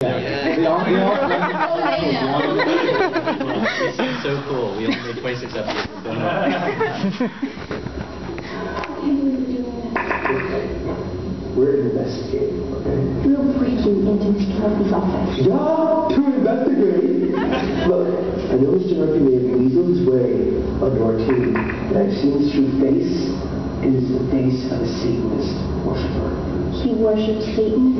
Yeah. We all This is so cool. We only made 26 episodes. We're investigating, okay? We're breaking into Mr. Murphy's office. Yeah, to investigate. Look, I know Mr. Murphy may have weaseled his way onto our team, but I've seen his true face. It is the face of a Satanist worshiper. He worships Satan.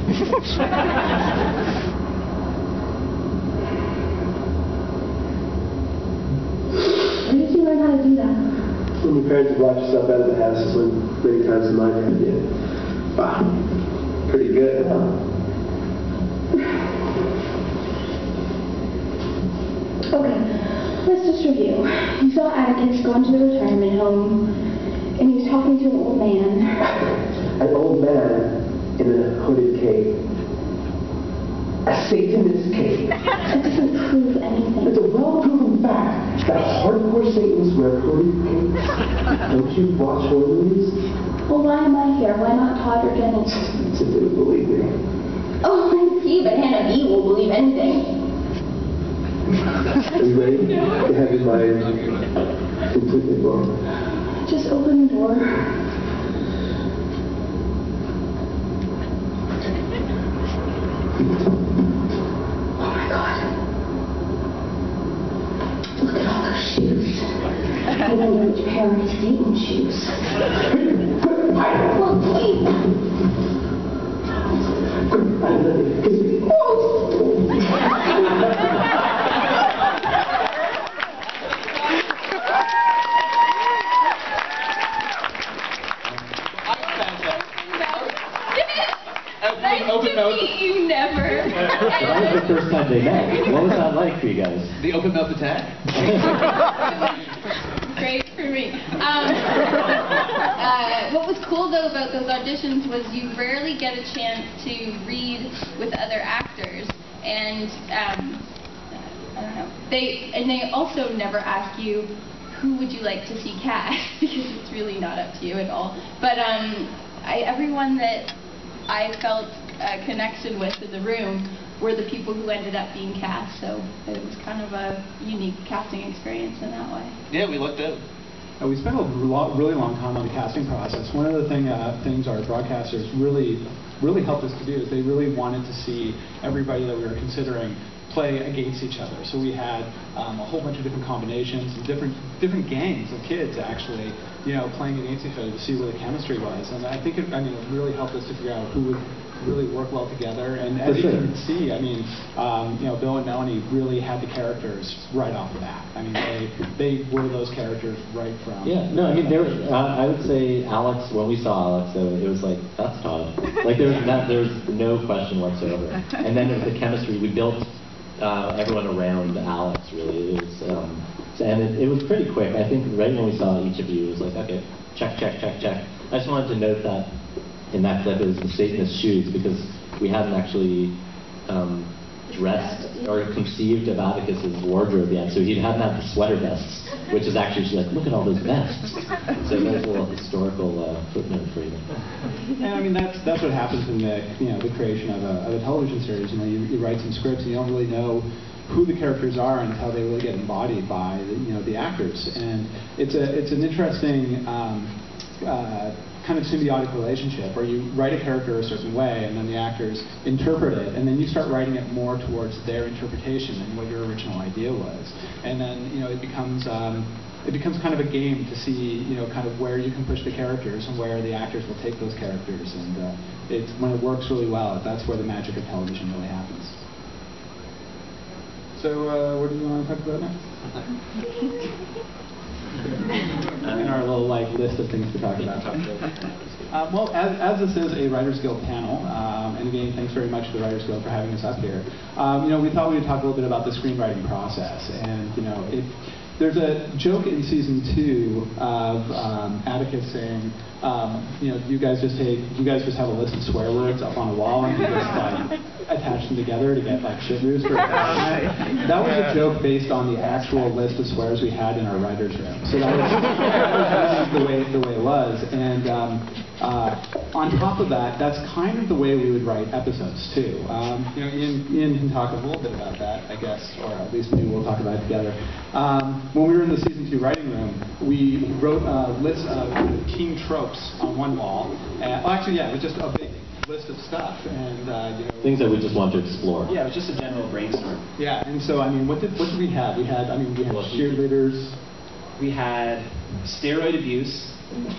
Where did you learn how to do that? When your parents have locked yourself out of the house, as many times as mine have, yeah. Wow, pretty good, huh? Okay, let's just review. You saw Atticus go into the retirement home, and he was talking to an old man. An old man in a hooded cape. A Satanist cape. That doesn't prove anything. It's a well-proven fact that hardcore Satanists wear hooded capes. Don't you watch horror movies? Well, why am I here? Why not Todd or Jenny? So they would believe me. Oh, I see, but Hannah B will believe anything. Are you ready? To have your mind completely blown. Just open the door. Oh my God. Look at all those shoes. I wonder which pair are Satan's shoes. Well, wait. Open mouth. You never. That was the first time they met. What was that like for you guys? The open mouth attack? Great for me. What was cool though about those auditions was you rarely get a chance to read with other actors, and I don't know. They also never ask you who would you like to see cast because it's really not up to you at all. But everyone that I felt a connection with in the room were the people who ended up being cast, so it was kind of a unique casting experience in that way. Yeah, we looked out. We spent a really long time on the casting process. One of the things our broadcasters really helped us to do is they really wanted to see everybody that we were considering play against each other. So we had a whole bunch of different combinations and different gangs of kids actually, playing against each other to see where the chemistry was. And I think it really helped us to figure out who would really work well together. And as you can see, Bill and Melanie really had the characters right off the bat. I mean, they were those characters right from. Yeah, no, I mean, I would say Alex. When we saw Alex, it was like, that's Todd. Like there was no question whatsoever. And then there was the chemistry we built. Everyone around Alex really is, and it was pretty quick. I think right when we saw each of you, it was like, okay, check. I just wanted to note that in that clip it was the Satanist shoes because we hadn't actually dressed or conceived of Atticus's wardrobe yet, so he hadn't had the sweater vests, which is actually she's like, look at all those vests. So there's a little historical footnote for you. And I mean that's what happens in the creation of a television series. You write some scripts and you don't really know who the characters are until they really get embodied by the actors. And it's an interesting kind of symbiotic relationship where you write a character a certain way and then the actors interpret it and then you start writing it more towards their interpretation and what your original idea was. And then it becomes kind of a game to see kind of where you can push the characters and where the actors will take those characters. And it's when it works really well, that's where the magic of television really happens. So what do you want to talk about next? In our little list of things to talk about. Well, as this is a Writers Guild panel, and again, thanks very much to the Writers Guild for having us up here. We thought we would talk a little bit about the screenwriting process, and there's a joke in season 2 of Atticus saying, you guys just have a list of swear words up on a wall and you just attach them together to get shit news for That was a joke based on the actual list of swears we had in our writer's room. So that was the way it was. And On top of that, that's kind of the way we would write episodes too. Ian can talk a little bit about that, I guess, or at least maybe we'll talk about it together. When we were in the season 2 writing room, we wrote a list of king tropes on one wall. It was just a big list of stuff and things that we just want to explore. Yeah, it was just a general brainstorm. Yeah, and so what did we have? We had cheerleaders. We had steroid abuse.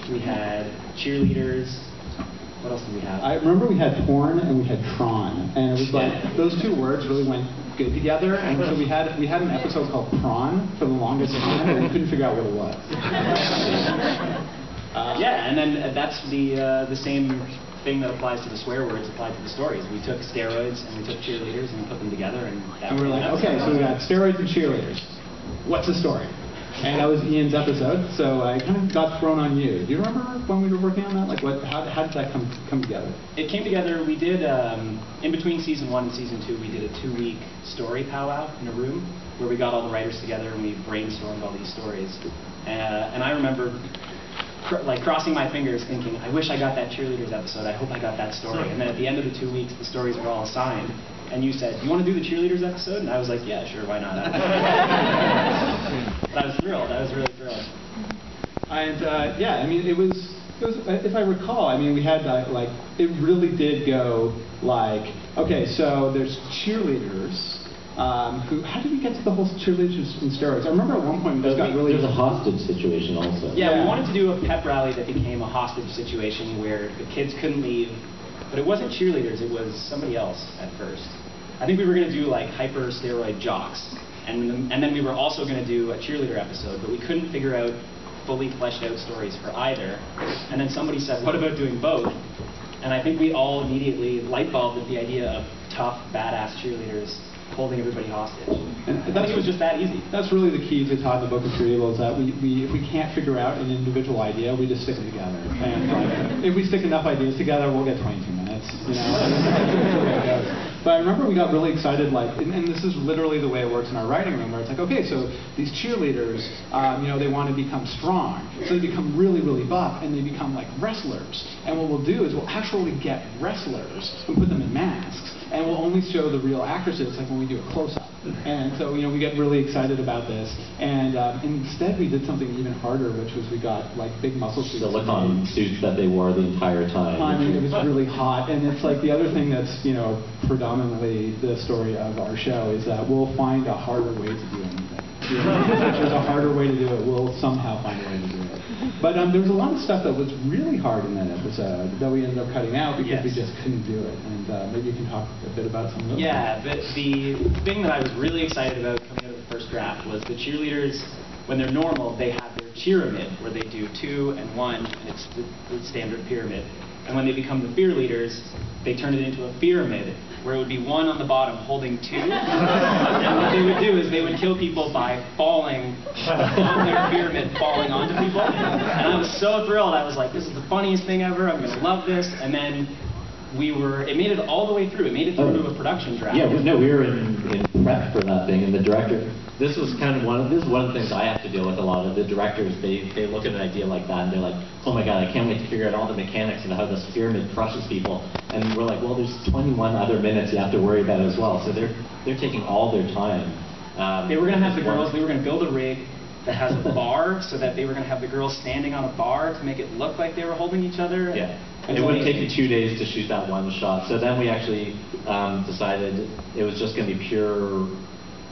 We had cheerleaders. What else did we have? I remember we had porn and we had Tron, and it was like those two words really went good together. And so we had an episode called Prawn for the longest time, and we couldn't figure out what it was. And then that's the same thing that applies to the swear words applied to the stories. We took steroids and we took cheerleaders and we put them together, and we're like, okay, so we got steroids and cheerleaders. What's the story? And that was Ian's episode, so I kind of got thrown on you. Do you remember when we were working on that? Like, how did that come together? It came together. We did in between season 1 and season 2. We did a 2-week story powwow in a room where we got all the writers together and we brainstormed all these stories. And I remember crossing my fingers, thinking, I wish I got that cheerleaders episode. I hope I got that story. And then at the end of the 2 weeks, the stories were all assigned. And you said, you want to do the cheerleaders episode? And I was like, yeah, sure, why not? But I was thrilled. I was really thrilled. And it was, if I recall, we had it really did go like, okay, so there's cheerleaders. How did we get to the whole cheerleaders and steroids? I remember at one point we got really... There's a hostage situation also. Yeah, we wanted to do a pep rally that became a hostage situation where the kids couldn't leave. But it wasn't cheerleaders, it was somebody else at first. I think we were going to do like hyper steroid jocks. And then we were also going to do a cheerleader episode, but we couldn't figure out fully fleshed out stories for either. And then somebody said, what about doing both? And I think we all immediately light bulbed at the idea of tough, badass cheerleaders holding everybody hostage. And I think it was just that easy. That's really the key to Todd the Book of True Evil, is that if we can't figure out an individual idea, we just stick them together. And if we stick enough ideas together, we'll get 22 minutes. But I remember we got really excited, and this is literally the way it works in our writing room, where it's like, okay, so these cheerleaders, they want to become strong. So they become really, really buff, and they become like wrestlers. And what we'll do is we'll actually get wrestlers and put them in masks. And we'll only show the real actresses like when we do a close-up. And so, we get really excited about this. And instead we did something even harder, which was we got like big muscle suits. Silicone suits that they wore the entire time. It was really hot. And it's like the other thing that's, predominantly the story of our show is that we'll find a harder way to do anything. If there's a harder way to do it, we'll somehow find a way to do it. But there was a lot of stuff that was really hard in that episode that we ended up cutting out because we just couldn't do it. And maybe you can talk a bit about some of those. Yeah, but the thing that I was really excited about coming out of the first draft was the cheerleaders, when they're normal, they have their cheeramid, where they do 2 and 1, and it's the standard pyramid. And when they become the fear leaders, they turn it into a fearamid, where it would be 1 on the bottom holding 2. And what they would do is they would kill people by falling on their pyramid, falling onto people. And I was so thrilled. I was like, this is the funniest thing ever. I'm going to love this. And then it made it all the way through. It made it through to a production draft. Yeah, we were in prep for that thing, and the director, this is one of the things I have to deal with a lot of. The directors, they look at an idea like that and they're like, oh my god, I can't wait to figure out all the mechanics of how this pyramid crushes people. And we're like, well, there's 21 other minutes you have to worry about as well. So they're taking all their time. They were going to have the girls, they were going to build a rig that has a bar, so that they were going to have the girls standing on a bar to make it look like they were holding each other. Yeah. It would take you 2 days to shoot that one shot. So then we actually decided it was just going to be pure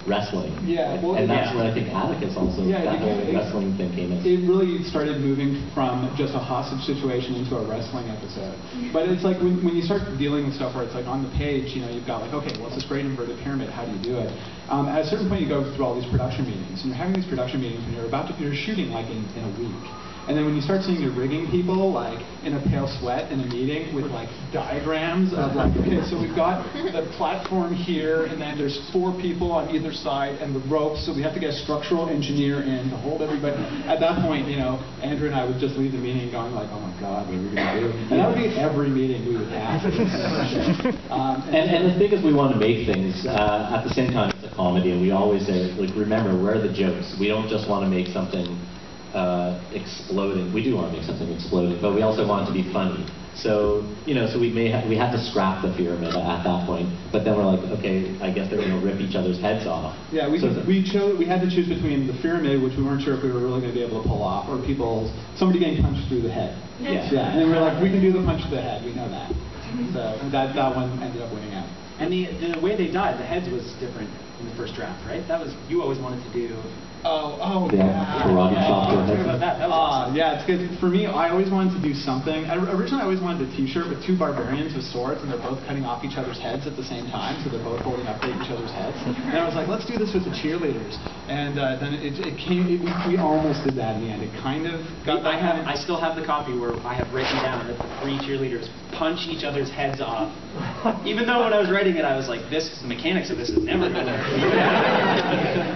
wrestling. Yeah, well, and that's where I think Atticus also, that whole wrestling thing came in. It really started moving from just a hostage situation into a wrestling episode. But it's like when you start dealing with stuff where it's like on the page, you've got like, okay, well, it's this great inverted pyramid, how do you do it? At a certain point you go through all these production meetings, and you're having these production meetings when you're shooting like in a week. And then when you start seeing your rigging people like in a pale sweat in a meeting with like diagrams of like, okay, so we've got the platform here, and then there's 4 people on either side, and the ropes, so we have to get a structural engineer in to hold everybody. At that point, Andrew and I would just leave the meeting going like, oh my god, what are we going to do? And that would be every meeting we would have. And the thing is, we want to make things, at the same time it's a comedy, and we always say, like, remember, where are the jokes? We don't just want to make something exploding. We do want to make something exploding, but we also want it to be funny. So, so we had to scrap the pyramid at that point, but then we're like, okay, I guess they're going to rip each other's heads off. Yeah, we had to choose between the pyramid, which we weren't sure if we were really going to be able to pull off, or somebody getting punched through the head. Yeah, and then we're like, we can do the punch to the head, we know that. So that one ended up winning out. And the way they died, the heads was different in the first draft, right? That was, you always wanted to do. Karate chop to the head. About that. That was awesome. Yeah, it's good. For me, I always wanted to do something. Originally, I always wanted a T-shirt with two barbarians with swords, and they're both cutting off each other's heads at the same time, so they're both holding up each other's heads. And I was like, let's do this with the cheerleaders. And then it came. We almost did that in the end. It kind of got. I still have the copy where I have written down that the 3 cheerleaders punch each other's heads off. Even though when I was writing it, I was like, the mechanics of this is never going to.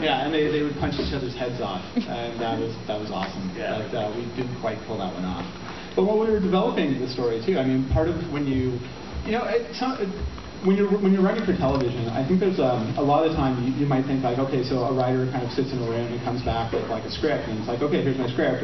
Yeah, and they would punch each other's heads off, and that was awesome. Yeah. But we didn't quite pull that one off. But when we were developing the story too, I mean, part of when when you're writing for television, I think there's a lot of the time you might think like, okay, so a writer kind of sits in a room and comes back with like a script, and it's like, okay, here's my script.